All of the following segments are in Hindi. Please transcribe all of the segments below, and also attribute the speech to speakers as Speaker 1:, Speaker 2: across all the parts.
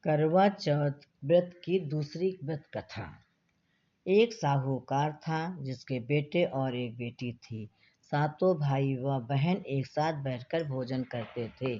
Speaker 1: करवा चौथ व्रत की दूसरी व्रत कथा। एक साहूकार था जिसके बेटे और एक बेटी थी। सातों भाई व बहन एक साथ बैठकर भोजन करते थे।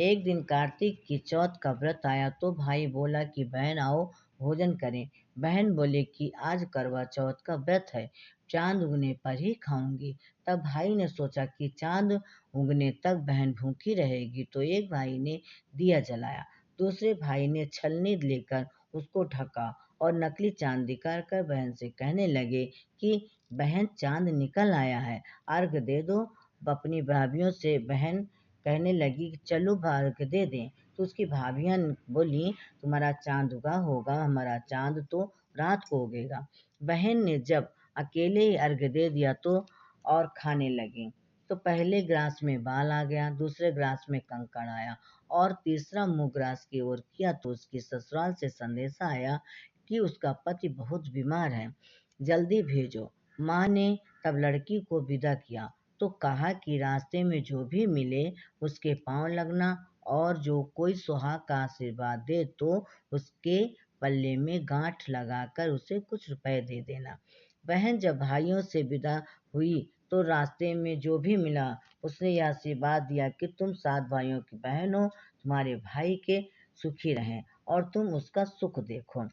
Speaker 1: एक दिन कार्तिक की चौथ का व्रत आया तो भाई बोला कि बहन आओ भोजन करें। बहन बोले कि आज करवा चौथ का व्रत है, चांद उगने पर ही खाऊंगी। तब भाई ने सोचा कि चांद उगने तक बहन भूखी रहेगी, तो एक भाई ने दिया जलाया। दूसरे भाई ने छलनी लेकर उसको ढका और नकली चांद दिखाकर बहन से कहने लगे कि बहन चांद निकल आया है, अर्घ दे दो। अपनी भाभीियों से बहन कहने लगी कि चलो अर्घ दे दें। तो उसकी भाभीियां बोली तुम्हारा चांद उगा होगा, हमारा चांद तो रात को उगेगा। बहन ने जब अकेले ही अर्घ दे दिया तो और खाने लगी। तो पहले ग्रास में बाल आ गया, दूसरे ग्रास में कंकड़ आया और तीसरा मुंह ग्रास की ओर किया तो उसकी ससुराल से संदेशा आया कि उसका पति बहुत बीमार है, जल्दी भेजो। माँ ने तब लड़की को विदा किया तो कहा कि रास्ते में जो भी मिले उसके पांव लगना और जो कोई सुहाग का आशीर्वाद दे तो उसके पल्ले में गांठ लगाकर उसे कुछ रुपए दे देना। बहन जब भाइयों से विदा हुई तो रास्ते में जो भी मिला उसने यह आशीर्वाद दिया कि तुम 7 भाइयों की बहन हो, तुम्हारे भाई के सुखी रहें और तुम उसका सुख देखो।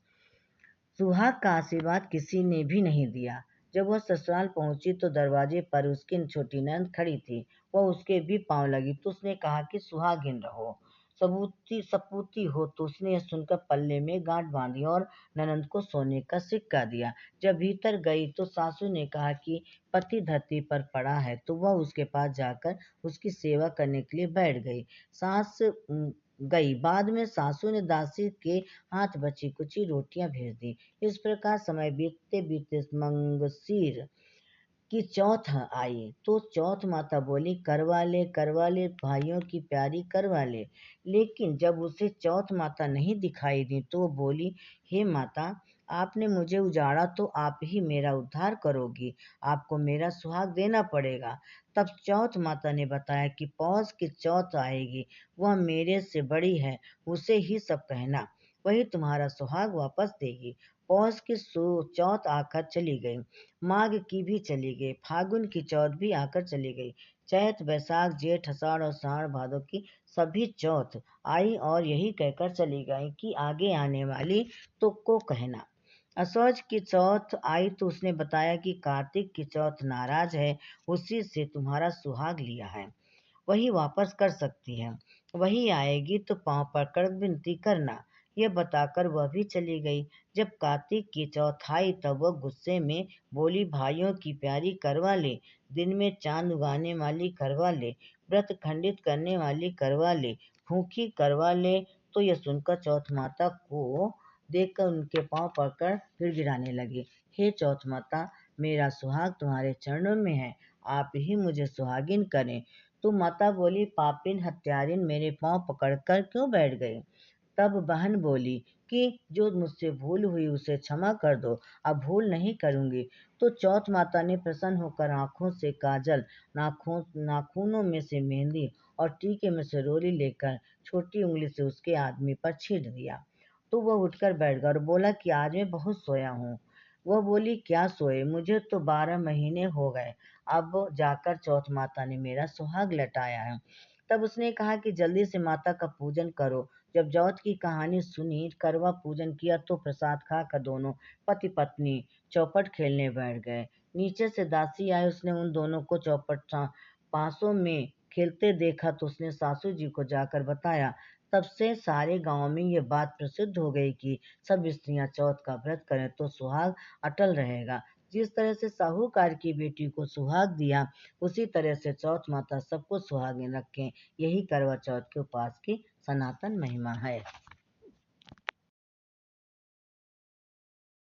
Speaker 1: सुहाग का आशीर्वाद किसी ने भी नहीं दिया। जब वह ससुराल पहुंची तो दरवाजे पर उसकी छोटी ननद खड़ी थी। वह उसके भी पांव लगी तो उसने कहा कि सुहागिन रहो, सपूती हो। तो उसने यह सुनकर पल्ले में गांठ बांधी और ननद को सोने का सिक्का दिया। जब भीतर गई तो सासू ने कहा कि पति धरती पर पड़ा है, तो वह उसके पास जाकर उसकी सेवा करने के लिए बैठ गई। सास गई। बाद में सासू ने दासी के हाथ बची कुची रोटियां भेज दी। इस प्रकार समय बीतते बीतते मंगसीर की चौथ आई तो चौथ माता बोली करवा ले भाइयों की प्यारी करवा ले। लेकिन जब उसे चौथ माता नहीं दिखाई दी तो वो बोली हे माता, आपने मुझे उजाड़ा तो आप ही मेरा उद्धार करोगी, आपको मेरा सुहाग देना पड़ेगा। तब चौथ माता ने बताया कि पौष की चौथ आएगी, वह मेरे से बड़ी है, उसे ही सब कहना, वही तुम्हारा सुहाग वापस देगी। पौष की चौथ आकर चली गई, माघ की भी चली गई, फागुन की चौथ भी आकर चली गई, चैत बैसाख जेठ आषाढ़ और सावन भादों की सभी चौथ आई और यही कहकर चली गई कि आगे आने वाली तो को कहना। असौज की चौथ आई तो उसने बताया कि कार्तिक की चौथ नाराज है, उसी से तुम्हारा सुहाग लिया है, वही वापस कर सकती है, वही आएगी तो पांव पकड़ विनती करना। यह बताकर वह भी चली गई। जब कार्तिक की चौथ आई तब वह गुस्से में बोली भाइयों की प्यारी करवा ले, दिन में चांद उगाने वाली करवा ले, व्रत खंडित करने वाली करवा ले, भूखी करवा ले। तो यह सुनकर चौथ माता को देखकर उनके पांव पकड़ फिर गिराने लगी। हे चौथ माता, मेरा सुहाग तुम्हारे चरणों में है, आप ही मुझे सुहागिन करें। तो माता बोली पापिन हत्यारिन, मेरे पांव पकड़कर क्यों बैठ गई? तब बहन बोली कि जो मुझसे भूल हुई उसे क्षमा कर दो, अब भूल नहीं करूंगी। तो चौथ माता ने प्रसन्न होकर आंखों से काजल, नाखूनों में से मेहंदी और टीके में से रोली लेकर छोटी उंगली से उसके आदमी पर छींट दिया। तो वह उठकर बैठ गया और बोला कि आज मैं बहुत सोया हूँ। वह बोली क्या सोए, मुझे तो 12 महीने हो गए, अब जाकर चौथ माता ने मेरा सुहाग लटाया है। तब उसने कहा कि जल्दी से माता का पूजन करो। जब चौथ की कहानी सुनी, करवा पूजन किया तो प्रसाद खाकर दोनों पति पत्नी चौपट खेलने बैठ गए। नीचे से दासी आए, उसने उन दोनों को चौपट पासों में खेलते देखा तो उसने सासू जी को जाकर बताया। तब से सारे गांव में ये बात प्रसिद्ध हो गई कि सब स्त्रियां चौथ का व्रत करें तो सुहाग अटल रहेगा। जिस तरह से साहूकार की बेटी को सुहाग दिया, उसी तरह से चौथ माता सबको सुहागिन रखें। यही करवा चौथ के उपवास की सनातन महिमा है।